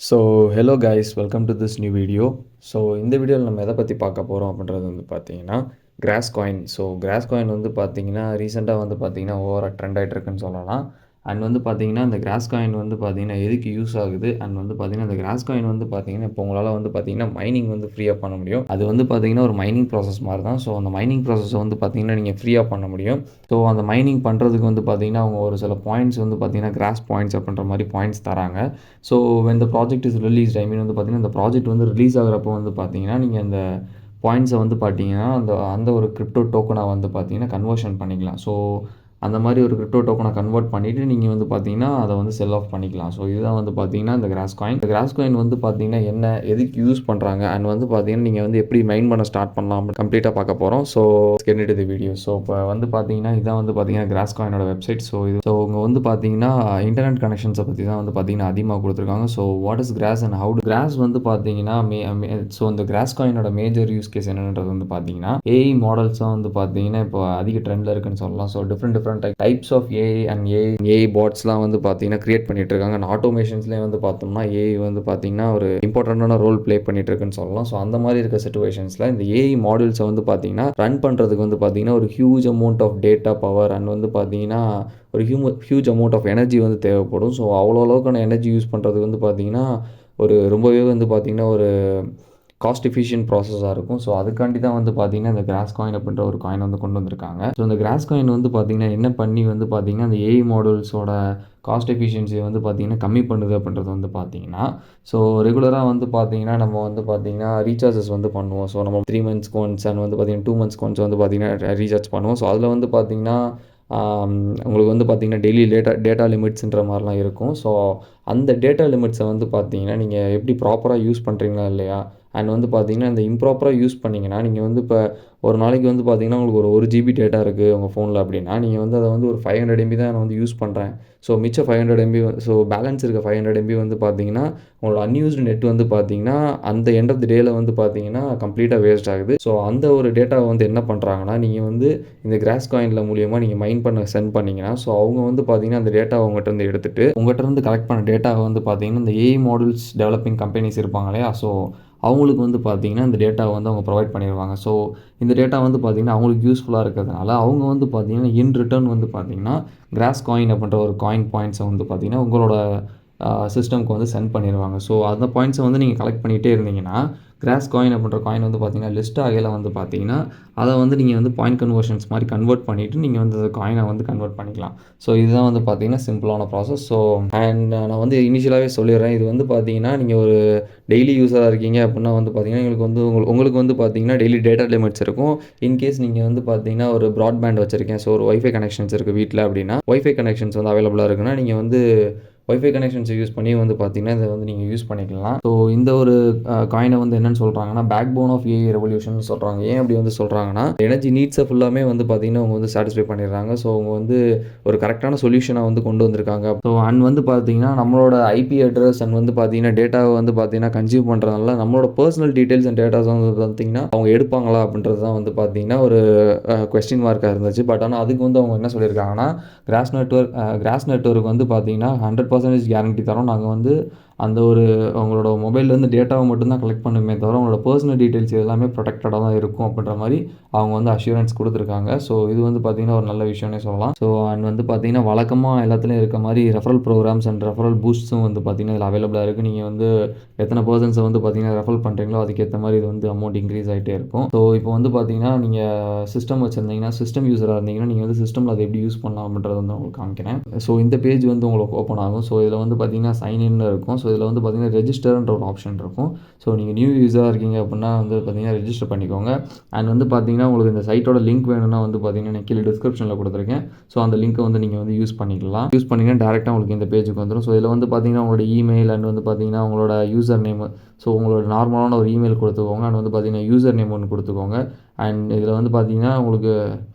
So hello guys, welcome to this new video. So இந்த வீடியோவில் நம்ம எதை பற்றி பார்க்க போகிறோம் அப்படின்றது வந்து பார்த்தீங்கன்னா cross coin. So cross coin வந்து பார்த்தீங்கன்னா ரீசெண்டாக வந்து பார்த்தீங்கன்னா ஓவராக ட்ரெண்ட் ஆகிட்டு இருக்குன்னு சொல்லலாம். அண்ட் வந்து பார்த்தீங்கன்னா இந்த கிராஸ் காயின் வந்து பார்த்தீங்கன்னா எதுக்கு யூஸ் ஆகுது, அண்ட் வந்து பார்த்தீங்கன்னா இந்த கிராஸ் காயின் வந்து பார்த்தீங்கன்னா இப்போ உங்களால் வந்து பார்த்தீங்கன்னா மைனிங் வந்து ஃப்ரீயாக பண்ண முடியும். அது வந்து பார்த்தீங்கன்னா ஒரு மைனிங் ப்ராசஸ் மாதிரி தான். ஸோ அந்த மைனிங் ப்ராசஸை வந்து பார்த்தீங்கன்னா நீங்கள் ஃப்ரீயாக பண்ண முடியும். ஸோ அந்த மைனிங் பண்ணுறதுக்கு வந்து பார்த்தீங்கன்னா அவங்க ஒரு சில பாயிண்ட்ஸ் வந்து பார்த்தீங்கன்னா கிராஸ் பாயிண்ட்ஸ் அப்படின்ற மாதிரி பாயிண்ட்ஸ் தராங்க. So when the project is released, ஐ மீன் வந்து பார்த்தீங்கன்னா இந்த ப்ராஜெக்ட் வந்து ரிலீஸ் ஆகிறப்போ வந்து பார்த்தீங்கன்னா நீங்கள் அந்த பாயிண்ட்ஸை வந்து பார்த்தீங்கன்னா அந்த அந்த ஒரு கிரிப்டோ டோக்கனாக வந்து பார்த்தீங்கன்னா கன்வர்ஷன் பண்ணிக்கலாம். ஸோ அந்த மாதிரி ஒரு கிரிப்டோ டோக்கனை கன்வெர்ட் பண்ணிவிட்டு நீங்கள் வந்து பார்த்தீங்கன்னா அதை வந்து செல் ஆஃப் பண்ணிக்கலாம். ஸோ இதுதான் வந்து பார்த்தீங்கன்னா இந்த கிராஸ் காயின். இந்த கிராஸ் காயின் வந்து பார்த்தீங்கன்னா என்ன, எதுக்கு யூஸ் பண்ணுறாங்க, அண்ட் வந்து பார்த்தீங்கன்னா நீங்கள் வந்து எப்படி மைன் பண்ண ஸ்டார்ட் பண்ணலாம் கம்ப்ளீட்டாக பார்க்க போகிறோம். So get into the video. So இப்போ வந்து பார்த்தீங்கன்னா இதான் வந்து பார்த்தீங்கன்னா கிராஸ் காயினோட வெப்சைட். ஸோ இங்கே வந்து பார்த்தீங்கன்னா இன்டர்நெட் கனெக்ஷன்ஸை பற்றி தான் வந்து பார்த்தீங்கன்னா அதிகமாக கொடுத்துருக்காங்க. So what is cross and how cross வந்து பார்த்தீங்கன்னா ஸோ இந்த கிராஸ் காயினோட மேஜர் யூஸ் கேஸ் என்னன்றது வந்து பார்த்தீங்கன்னா ஏஐ மாடல்ஸாக வந்து பார்த்தீங்கன்னா இப்போ அதிக ட்ரெண்டில் இருக்குன்னு சொல்லலாம். So different types of AI and AI பாட்ஸ்லாம் வந்து பார்த்தீங்கன்னா கிரியேட் பண்ணிட்டு இருக்காங்க. அண்ட் ஆட்டோமேஷன்ஸ்லேயே வந்து பார்த்தோம்னா ஏஐ வந்து பார்த்தீங்கன்னா ஒரு இம்பார்ட்டண்டான ரோல் ப்ளே பண்ணிட்டு இருக்குன்னு சொல்லலாம். ஸோ அந்த மாதிரி இருக்க சிச்சுவேஷன்ஸில் இந்த ஏஐ மாடல்ஸை வந்து பார்த்தீங்கன்னா ரன் பண்ணுறதுக்கு வந்து பார்த்தீங்கன்னா ஒரு huge amount of data power and வந்து பார்த்தீங்கன்னா ஒரு ஹியூஜ் அமௌண்ட் ஆஃப் எனர்ஜி வந்து தேவைப்படும். ஸோ அவ்வளோ அளவுக்கான எனர்ஜி யூஸ் பண்ணுறதுக்கு வந்து பார்த்தீங்கன்னா ஒரு ரொம்பவே வந்து பார்த்தீங்கன்னா ஒரு காஸ்ட் எஃபிஷியன்ட் ப்ராசஸாக இருக்கும். ஸோ அதுக்காண்டி தான் வந்து பார்த்தீங்கன்னா இந்த கிராஸ் காயின் அப்படின்ற ஒரு காயின் வந்து கொண்டு வந்திருக்காங்க. ஸோ இந்த கிராஸ் காயின் வந்து பார்த்தீங்கன்னா என்ன பண்ணி வந்து பார்த்தீங்கன்னா அந்த ஏஐ மாடல்ஸோட காஸ்ட் எஃபிஷியன்சியை வந்து பார்த்தீங்கன்னா கம்மி பண்ணுது அப்படின்றது வந்து பார்த்தீங்கன்னா ஸோ ரெகுலராக வந்து பார்த்தீங்கன்னா நம்ம வந்து பார்த்தீங்கன்னா ரீசார்ஜஸ் வந்து பண்ணுவோம். ஸோ நம்ம 3 மந்த்ஸ்க்கு ஒன்ஸ் அண்ட் வந்து பார்த்தீங்கன்னா 2 மந்த்ஸ்க்கு ஒன்ஸ் வந்து பார்த்தீங்கன்னா ரீசார்ஜ் பண்ணுவோம். ஸோ அதில் வந்து பார்த்தீங்கன்னா உங்களுக்கு வந்து பார்த்தீங்கன்னா டெய்லி டேட்டா லிமிட்ஸ்ன்ற மாதிரிலாம் இருக்கும். ஸோ அந்த டேட்டா லிமிட்ஸை வந்து பார்த்தீங்கன்னா நீங்கள் எப்படி ப்ராப்பராக யூஸ் பண்ணுறீங்களா இல்லையா, அண்ட் வந்து பார்த்தீங்கன்னா இந்த இம்ப்ராப்பராக யூஸ் பண்ணிங்கன்னா நீங்கள் வந்து இப்போ ஒரு நாளைக்கு வந்து பார்த்தீங்கன்னா உங்களுக்கு ஒரு 1 GB டேட்டா இருக்குது உங்கள் ஃபோனில் அப்படின்னா நீங்கள் வந்து அதை வந்து ஒரு 500 MB தான் நான் வந்து யூஸ் பண்ணுறேன். ஸோ மிச்சம் 500 MB ஸோ பேலன்ஸ் இருக்க 500 MB வந்து பார்த்தீங்கன்னா உங்களோட அன்யூஸ்டு நெட் வந்து பார்த்தீங்கன்னா அந்த எண்ட் ஆஃப் தி டேயில் வந்து பார்த்தீங்கன்னா கம்ப்ளீட்டாக வேஸ்ட் ஆகுது. ஸோ அந்த ஒரு டேட்டாவை வந்து என்ன பண்ணுறாங்கன்னா நீங்கள் வந்து இந்த கிராஸ் காயினில் மூலியமாக நீங்கள் மைன் பண்ண சென்ட் பண்ணிங்கன்னா ஸோ அவங்க வந்து பார்த்தீங்கன்னா அந்த டேட்டாவை உங்கள்கிட்ட இருந்து எடுத்துகிட்டு உங்கள்கிட்ட இருந்து கலெக்ட் பண்ண டேட்டாவை வந்து பார்த்தீங்கன்னா இந்த ஏஐ மாடல்ஸ் டெவலப்பிங் கம்பெனிஸ் இருப்பாங்க இல்லையா, ஸோ அவங்களுக்கு வந்து பார்த்தீங்கன்னா இந்த டேட்டாவை வந்து அவங்க ப்ரொவைட் பண்ணிடுவாங்க. ஸோ இந்த டேட்டா வந்து பார்த்திங்கன்னா அவங்களுக்கு யூஸ்ஃபுல்லாக இருக்கிறதுனால அவங்க வந்து பார்த்திங்கன்னா இன் ரிட்டர்ன் வந்து பார்த்திங்கன்னா கிராஸ் காயின் அப்படின்ற ஒரு காயின் பாயிண்ட்ஸை வந்து பார்த்திங்கன்னா உங்களோட சிஸ்டம்க்கு வந்து சென்ட் பண்ணிடுவாங்க. ஸோ அந்த பாயிண்ட்ஸை வந்து நீங்கள் கலெக்ட் பண்ணிகிட்டே இருந்தீங்கன்னா கிராஸ் காயின் அப்படின்ற காயின் வந்து பார்த்திங்கன்னா லிஸ்ட் ஆகையில் வந்து பார்த்திங்கன்னா அதை வந்து நீங்கள் வந்து பாயிண்ட் கன்வர்ஷன்ஸ் மாதிரி கன்வெர்ட் பண்ணிவிட்டு நீங்கள் வந்து அந்த காயினை வந்து கன்வெர்ட் பண்ணிக்கலாம். ஸோ இதுதான் வந்து பார்த்திங்கன்னா சிம்பிளான ப்ராசஸ். ஸோ அண்ட் நான் வந்து இனிஷியலாகவே சொல்லிடுறேன், இது வந்து பார்த்திங்கன்னா நீங்கள் ஒரு டெய்லி யூஸராக இருக்கீங்க அப்படின்னா வந்து பார்த்திங்கன்னா உங்களுக்கு வந்து பார்த்திங்கன்னா டெய்லி டேட்டா லிமிட்ஸ் இருக்கும். இன்கேஸ் நீங்கள் வந்து பார்த்திங்கன்னா ஒரு ப்ராட்பேண்ட் வச்சுருக்கேன், ஸோ ஒரு ஒய்ஃபை கனெக்ஷன்ஸ் இருக்குது வீட்டில் அப்படின்னா ஒய்ஃபை கனெக்ஷன்ஸ் வந்து அவைலபிளாக இருக்குன்னா நீங்கள் வந்து ஒய்ஃபை கனெக்ஷன்ஸை யூஸ் பண்ணி வந்து பார்த்தீங்கன்னா இதை வந்து நீங்கள் யூஸ் பண்ணிக்கலாம். ஸோ இந்த ஒரு காயினை வந்து என்னென்னு சொல்கிறாங்கன்னா backbone of A I revolution சொல்கிறாங்க. ஏன் அப்படி வந்து சொல்கிறாங்கன்னா எனர்ஜி நீட்ஸை ஃபுல்லாமே வந்து பார்த்தீங்கன்னா அவங்க வந்து சாட்டிஸ்ஃபை பண்ணிடுறாங்க. ஸோ அவங்க வந்து ஒரு கரெக்டான சொல்யூஷனை வந்து கொண்டு வந்திருக்காங்க. ஸோ அண்ட் வந்து பார்த்தீங்கன்னா நம்மளோட ஐபி அட்ரஸ் அண்ட் வந்து பார்த்தீங்கன்னா டேட்டாவை வந்து பார்த்தீங்கன்னா கன்சியூம் பண்ணுறதுனால நம்மளோட பர்சனல் டீட்டெயில்ஸ் அண்ட் டேட்டாஸ் வந்து பார்த்தீங்கன்னா அவங்க எடுப்பாங்களா அப்படின்றது தான் வந்து பார்த்தீங்கன்னா ஒரு கொஸ்டின் மார்க்காக இருந்துச்சு. பட் ஆனால் அதுக்கு வந்து அவங்க என்ன சொல்லியிருக்காங்கன்னா கிராஸ் நெட்வொர்க் வந்து பார்த்தீங்கன்னா 100% கேரண்டி தரோம். நாங்கள் வந்து அந்த ஒரு அவங்களோட மொபைல்லேருந்து டேட்டாவை மட்டும்தான் கலெக்ட் பண்ணுமே தவிர அவங்களோட பர்சனல் டீட்டெயில்ஸ் எல்லாமே ப்ரொடெக்டடாக தான் இருக்கும் அப்படின்ற மாதிரி அவங்க வந்து அஷூரன்ஸ் கொடுத்துருக்காங்க. ஸோ இது வந்து பார்த்திங்கன்னா ஒரு நல்ல விஷயம்னே சொல்லலாம். ஸோ அண்ட் வந்து பார்த்திங்கன்னா வழக்கமாக எல்லாத்துலேயும் இருக்க மாதிரி ரெஃபரல் ப்ரோக்ராம்ஸ் அண்ட் ரெஃபரல் பூஸ்ட்ஸும் வந்து பார்த்திங்கன்னா இதில் அவைலபிளாக இருக்குது. நீங்கள் வந்து எத்தனை பர்சன்ஸை வந்து பார்த்திங்கன்னா ரெஃபர் பண்ணுறீங்களோ அதுக்கேற்ற மாதிரி இது வந்து அமௌண்ட் இன்க்ரீஸ் ஆகிட்டே இருக்கும். ஸோ இப்போ வந்து பார்த்திங்கன்னா நீங்கள் சிஸ்டம் வச்சுருந்தீங்கன்னா சிஸ்டம் யூஸராக இருந்தீங்கன்னா நீங்கள் வந்து சிஸ்டமில் அதை எப்படி யூஸ் பண்ணலாம் அப்படின்றது வந்து உங்களுக்கு காமிக்கிறேன். ஸோ இந்த பேஜ் வந்து உங்களுக்கு ஓப்பன் ஆகும். ஸோ இதில் வந்து பார்த்திங்கன்னா சைன் இன் இருக்கும். ஸோ இதில் வந்து பார்த்திங்கன்னா ரெஜிஸ்டர்ன்ற ஒரு ஆப்ஷன் இருக்கும். ஸோ நீங்கள் நியூ யூஸராக இருக்கீங்க அப்படின்னா வந்து பார்த்திங்கன்னா ரெஜிஸ்டர் பண்ணிக்கோங்க. அண்ட் வந்து பார்த்திங்கன்னா உங்களுக்கு இந்த சைட்டோட லிங்க் வேணும்னா வந்து பார்த்திங்கன்னா நான் கீழே டிஸ்கிரிப்ஷனில் கொடுத்துருக்கேன். ஸோ அந்த லிங்க்கை வந்து நீங்கள் வந்து யூஸ் பண்ணிங்கன்னா டேரெக்டாக உங்களுக்கு இந்த பேஜுக்கு வந்துடும். ஸோ இதில் வந்து பார்த்திங்கன்னா உங்களோட இமெயில் அண்ட் வந்து பார்த்திங்கன்னா உங்களோட யூசர் நேம், ஸோ உங்களோட நார்மலான ஒரு இமெயில் கொடுத்துக்கோங்க. அண்ட் வந்து பார்த்திங்கன்னா யூசர் நேம் ஒன்று கொடுத்துக்கோங்க. அண்ட் இதில் வந்து பார்த்திங்கன்னா உங்களுக்கு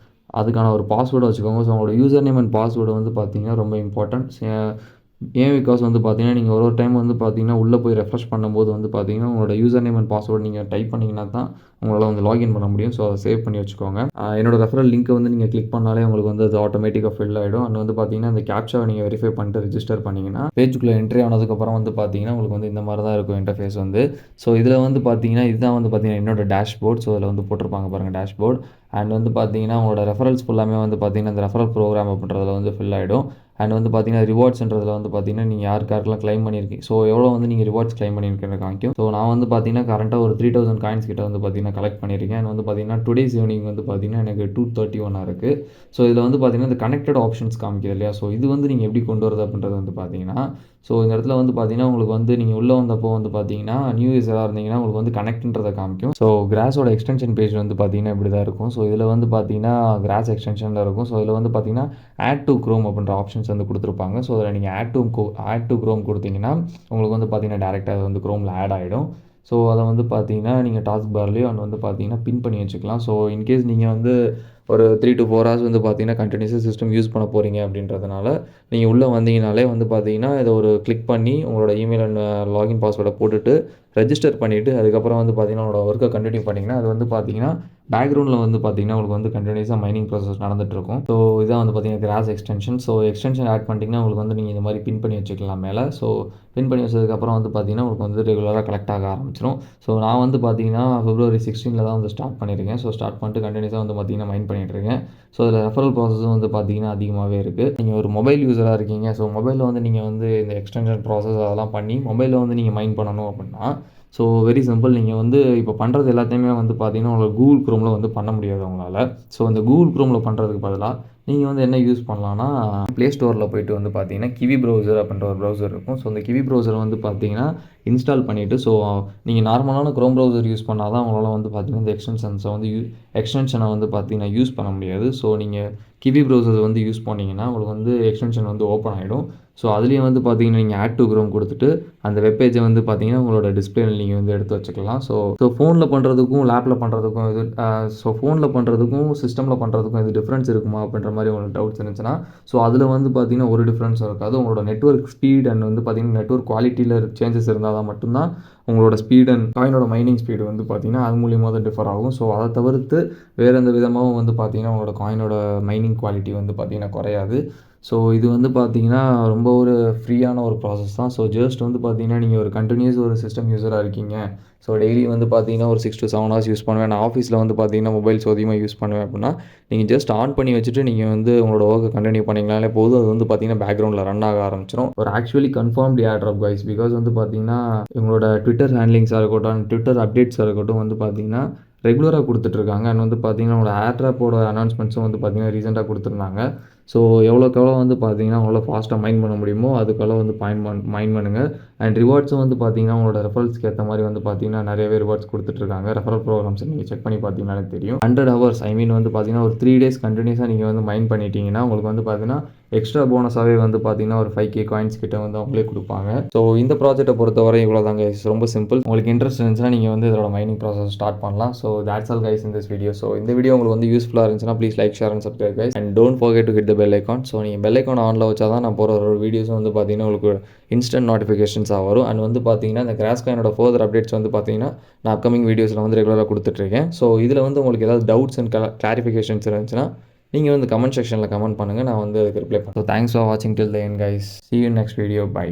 அதுக்கான ஒரு பாஸ்வேர்டை வச்சுக்கோங்க. ஸோ உங்களோட யூசர் நேம் அண்ட் பாஸ்வேர்டு வந்து பார்த்திங்கன்னா ரொம்ப இம்பார்ட்டன்ட். ஏன் பிகாஸ் வந்து பார்த்தீங்கன்னா, நீங்க ஒரு டைம் வந்து பார்த்தீங்கன்னா, உள்ள போய் ரெஃப்ரெஷ் பண்ணும்போது வந்து பார்த்தீங்கன்னா, உங்களோட யூசர் நேம் அண்ட் பாஸ்வேர்ட் நீங்க டைப் பண்ணீங்கன்னா தான் உங்களால வந்து லாகின் பண்ண முடியும். ஸோ, அத சேவ் பண்ணி வச்சுக்கோங்க. என்னோட ரெஃபரல் லிங்க்க வந்து நீங்க கிளிக் பண்ணாலே உங்களுக்கு வந்து அது ஆட்டோமேட்டிக்கா ஃபில் ஆயிடும். அண்ட் வந்து பார்த்தீங்கன்னா, அந்த கேப்சாவ நீங்க வெரிஃபை பண்ணிட்டு ரிஜிஸ்டர் பண்ணீங்கன்னா, பேஜுக்குள்ள என்ட்ரி ஆனதுக்கப்புறம் வந்து பார்த்தீங்கன்னா, உங்களுக்கு வந்து இந்த மாரி தான் இருக்கும் இன்டர்ஃபேஸ் வந்து. ஸோ, இதில வந்து பார்த்தீங்கன்னா, இதுதான் வந்து பார்த்தீங்கன்னா, என்னோட டேஷ்போர்ட். ஸோ, அதில வந்து போட்டிருப்பாங்க பாருங்க டேஷ்போர்ட். அண்ட் வந்து பார்த்தீங்கன்னா, உங்களோட ரெஃபரல்ஸ் ஃபுல்லாமே வந்து பார்த்தீங்கன்னா, இந்த ரெஃபரல் ப்ரோகிராம் அப்படின்றதுல வந்து ஃபில் ஆயிடும். அண்ட் வந்து பார்த்தீங்கன்னா, ரிவார்ட்ஸ்ன்றதில வந்து பார்த்தீங்கன்னா, நீங்க யாருக்கெல்லாம் கிளைம் பண்ணியிருக்கீங்க. ஸோ, எவ்வளோ வந்து நீங்க ரிவார்ட்ஸ் கிளைம் பண்ணியிருக்கீங்கன்னு காமிக்கும். ஸோ, நான் வந்து பார்த்தீங்கன்னா, கரண்ட்டா ஒரு 3000 காயின்ஸ் கிட்ட வந்து பார்த்தீங்கன்னா, கலெக்ட் பண்ணியிருக்கேன். அண்ட் வந்து பார்த்தீங்கன்னா, டுடேஸ் ஈவினிங் வந்து பார்த்தீங்கன்னா, எனக்கு 231 இருக்கு. ஸோ, இதில வந்து பார்த்தீங்கன்னா, இந்த கனெக்டட் ஆப்ஷன்ஸ் காமிக்குது இல்லையா? ஸோ, இது வந்து நீங்க எப்படி கொண்டு வரது அப்படின்றது வந்து பார்த்தீங்கன்னா, ஸோ, இந்த இடத்துல வந்து பார்த்தீங்கன்னா, உங்களுக்கு வந்து நீங்க உள்ள வந்தப்போ வந்து பார்த்தீங்கன்னா, நியூ யூசரா இருந்தீங்கன்னா, உங்களுக்கு வந்து கனெக்ட்ன்றத காமிக்கும். ஸோ, கிராஸோட எக்ஸ்டென்ஷன் பேஜ் வந்து பார்த்தீங்கன்னா, இப்படி தான் இருக்கும். ஸோ, இதில வந்து பார்த்தீங்கன்னா, கிராஸ் எக்ஸ்டென்ஷன்ல இருக்கும். ஸோ, இதில வந்து பார்த்தீங்கன்னா, ஆட் டூ குரோம் அப்படின்ற ஆப்ஷன்ஸ் வந்து குடுத்துருப்பாங்க. ஸோ, அதில நீங்க ஆட் டூ குரோம் குடுத்தீங்கன்னா, உங்களுக்கு வந்து பார்த்தீங்கன்னா, டைரக்ட்டா அது வந்து குரோம்ல ஆட் ஆயிடும். ஸோ, அத வந்து பார்த்தீங்கன்னா, நீங்க டாஸ்க் பார்லயோ அண்ட் வந்து பார்த்தீங்கன்னா, பின் பண்ணி வச்சுக்கலாம். ஸோ, இன்கேஸ் நீங்க வந்து ஒரு 3 to 4 ஹார்ஸ் வந்து பார்த்தீங்கன்னா, கன்டினியூஸா சிஸ்டம் யூஸ் பண்ண போறீங்க அப்படின்றதுனால, நீங்க உள்ள வந்தீங்கனாலே வந்து பார்த்தீங்கன்னா, இத ஒரு கிளிக் பண்ணி உங்களோட இமெயில் அண்ட் லாகின் பாஸ்வேர்ட போட்டுட்டு, ரெஜிஸ்டர் பண்ணிட்டு, அதுக்கப்புறம் வந்து பார்த்தீங்கன்னா, உங்களோட ஒர்க்க கன்டின்யூ பண்ணீங்கன்னா, அது வந்து பார்த்தீங்கன்னா, பேக்கிரவுண்ட்ல வந்து பார்த்தீங்கன்னா, உங்களுக்கு வந்து கன்டினியூஸா மைனிங் ப்ராசஸ் நடந்துட்டுருக்கும். ஸோ, இதான் வந்து பார்த்தீங்கன்னா, கிராஸ் எக்ஸ்டென்ஷன். ஸோ, எக்ஸ்டென்ஷன் ஆட் பண்ணிட்டீங்கன்னா, உங்களுக்கு வந்து நீங்க இந்த மாரி பின் பண்ணி வச்சுக்கலாம் மேல. ஸோ, பின் பண்ணி வச்சதுக்கப்புறம் வந்து பார்த்தீங்கன்னா, உங்களுக்கு வந்து ரெகுலரா கலெக்ட் ஆக ஆரம்பிச்சுரும். ஸோ, நான் வந்து பார்த்தீங்கன்னா, February 16ல தான் வந்து ஸ்டார்ட் பண்ணியிருக்கேன். ஸோ, ஸ்டார்ட் பண்ணிட்டு கன்டினியூஸா வந்து பார்த்தீங்கன்னா, மைன் பண்ணிட்டு இருக்கேன். ஸோ, அதில ரெஃபரல் ப்ராசஸும் வந்து பார்த்தீங்கன்னா, அதிகமாவே இருக்கு. நீங்க ஒரு மொபைல் யூசரா இருக்கீங்க. ஸோ, மொபைல்ல வந்து நீங்க வந்து இந்த எக்ஸ்டென்ஷன் ப்ராசஸ் அதெல்லாம் பண்ணி, மொபைல்ல வந்து நீங்க மைன் பண்ணணும் அப்படின்னா, ஸோ வெரி சிம்பிள். நீங்க வந்து இப்போ பண்றது எல்லாத்தையுமே வந்து பார்த்தீங்கன்னா, உங்களுக்கு Google Chromeல வந்து பண்ண முடியாது உங்களால. ஸோ, இந்த Google Chromeல பண்றதுக்கு பதிலா, நீங்க வந்து என்ன யூஸ் பண்ணலான்னா, Play Storeல போயிட்டு வந்து பார்த்தீங்கன்னா, கிவி ப்ரௌசர் அப்படின்ற ஒரு ப்ரௌசர் இருக்கும். ஸோ, அந்த கிவி ப்ரௌசர வந்து பார்த்தீங்கன்னா, இன்ஸ்டால் பண்ணிட்டு, ஸோ நீங்க நார்மலான குரோம் ப்ரௌசர் யூஸ் பண்ணா தான் உங்களால வந்து பார்த்தீங்கன்னா, இந்த எக்ஸ்டென்ஷன வந்து பார்த்தீங்கன்னா, யூஸ் பண்ண முடியாது. ஸோ, நீங்க கிவி ப்ரௌசர் வந்து யூஸ் பண்ணீங்கன்னா, உங்களுக்கு வந்து எக்ஸ்டென்ஷன் வந்து ஓப்பன் ஆயிடும். ஸோ, அதுலேயும் வந்து பார்த்தீங்கன்னா, நீங்க ஆட் டூ குரோம் குடுத்துட்டு, அந்த வெப் பேஜ வந்து பார்த்தீங்கன்னா, உங்களோட டிஸ்ப்ளேல நீங்க வந்து எடுத்து வச்சுக்கலாம். ஸோ ஃபோன்ல பண்றதுக்கும், லேப்ல பண்றதுக்கும் ஃபோன்ல பண்றதுக்கும், சிஸ்டம்ல பண்றதுக்கும் எது டிஃபரன்ஸ் இருக்குமா? அப்படின்ற மாரி உங்களுக்கு டவுட்ஸ் இருந்துச்சுன்னா, ஸோ அதில வந்து பார்த்தீங்கன்னா, ஒரு டிஃபரன்ஸும் இருக்காது. உங்களோட நெட்வொர்க் ஸ்பீட் அண்ட் வந்து பார்த்தீங்கன்னா, நெட்வொர்க் குவாலிட்டில சேஞ்சஸ் இருந்தா தான் மட்டும் தான் உங்களோட ஸ்பீட் அண்ட் காயினோட மைனிங் ஸ்பீடு வந்து பார்த்தீங்கன்னா, அது மூலியமா தான் டிஃபர் ஆகும். ஸோ, அத தவிர்த்து வேற எந்த விதமாவும் வந்து பார்த்தீங்கன்னா, உங்களோட காயினோட மைனிங் குவாலிட்டி வந்து பார்த்தீங்கன்னா, குறையாது. ஸோ, இது வந்து பார்த்தீங்கன்னா, ரொம்ப ஒரு ஃப்ரீயான ஒரு ப்ராசஸ் தான். ஸோ, ஜஸ்ட் வந்து பார்த்தீங்கன்னா, நீங்க ஒரு கன்டினியூஸ் ஒரு சிஸ்டம் யூசரா இருக்கீங்க. ஸோ, டெய்லி வந்து பார்த்தீங்கன்னா, ஒரு 6 to 7 ஹார்ஸ் யூஸ் பண்ணுவேன். நான் ஆஃபீஸில வந்து பார்த்தீங்கன்னா, மொபைல்ஸ் அதிகமா யூஸ் பண்ணுவேன் அப்படின்னா, நீங்க ஜஸ்ட் ஆன் பண்ணி வச்சுட்டு, நீங்க வந்து உங்களோட வொர்க்க கன்டின்யூ பண்ணீங்கனாலே போதும். அது வந்து பார்த்தீங்கன்னா, பேக்கிரவுண்ட்ல ரன் ஆக ஆரம்பிச்சுரும். ஒரு actually confirmed airdrop guys. Because வந்து பார்த்தீங்கன்னா, இவங்களோட ட்விட்டர் ஹேண்ட்லிங்ஸா இருக்கட்டும், ட்விட்டர் அப்டேட்ஸா இருக்கட்டும் வந்து பார்த்தீங்கன்னா, ரெகுலரா குடுத்துட்டுருக்காங்க. அண்ட் வந்து பார்த்தீங்கன்னா, உங்களோட ஏர்ட்ராப்போட அனௌன்ஸ்மெண்ட்ஸும் வந்து பார்த்தீங்கன்னா, ரீசென்ட்டா குடுத்துருந்தாங்க. ஸோ, எவ்வளோக்கு எவ்வளோ வந்து பார்த்தீங்கன்னா, உங்களால ஃபாஸ்ட்டா மைன் பண்ண முடியுமோ, அதுக்கெல்லாம் வந்து மைன் பண்ணுங்க. அண்ட் ரிவார்ட்ஸும் வந்து பார்த்தீங்கன்னா, உங்களோட ரெஃபரல்ஸ்க்கு ஏத்த மாரி வந்து பார்த்தீங்கன்னா, நெறையவே ரிவார்ட்ஸ் குடுத்துட்டுருக்காங்க. ரெஃபரல் ப்ரோகிராம்ஸ நீங்க செக் பண்ணி பார்த்தீங்கனாலே தெரியும். 100 ஹவர்ஸ் ஐ மீன் வந்து பார்த்தீங்கன்னா, ஒரு 3 டேஸ் கன்டினியூஸா நீங்க வந்து மைன் பண்ணிட்டீங்கன்னா, உங்களுக்கு வந்து பார்த்தீங்கன்னா, எக்ஸ்ட்ரா போனஸாவே வந்து பார்த்தீங்கன்னா, ஒரு 5K காயின்ஸ் கிட்ட வந்து அவங்களே குடுப்பாங்க. ஸோ, இந்த ப்ராஜெக்ட்ட பொறுத்தவரை இவ்வளோ தான் கைஸ். ரொம்ப சிம்பிள். உங்களுக்கு இன்ட்ரெஸ்ட் இருந்துச்சுன்னா, நீங்க வந்து இதோட மைனிங் ப்ராசஸ் ஸ்டார்ட் பண்ணலாம். So, that's all guys in this video. So, இந்த வீடியோ உங்களுக்கு வந்து யூஸ்ஃபுல்லா இருந்துச்சுன்னா, please like, share and subscribe guys. And don't forget to hit the bell icon. So, நீங்க பெல் ஐகான் ஆன்ல வச்சா தான் நான் போடுற ஒரு வீடியோஸும் வந்து பார்த்தீங்கன்னா, உங்களுக்கு இன்ஸ்டன்ட் நோட்டிஃபிகேஷன்ஸா வரும். அண்ட் வந்து பார்த்தீங்கன்னா, இந்த கிராஸ் காயினோட ஃபர்தர் அப்டேட்ஸ் வந்து பார்த்தீங்கன்னா, நான் அப்கமிங் வீடியோஸ்ல வந்து ரெகுலரா குடுத்துட்டுருக்கேன். ஸோ, இதில வந்து உங்களுக்கு ஏதாவது டவுட்ஸ் அண்ட் கிளாரிஃபிகேஷன்ஸ் இருந்துச்சுன்னா, நீங்க வந்து கமெண்ட் செக்ஷன்ல கமெண்ட் பண்ணுங்க. நான் வந்து அதுக்கு ரிப்ளை பண்றேன். ஸோ, தேங்க்ஸ் ஃபார் வாட்சிங் till the end guys. See you in next video. By.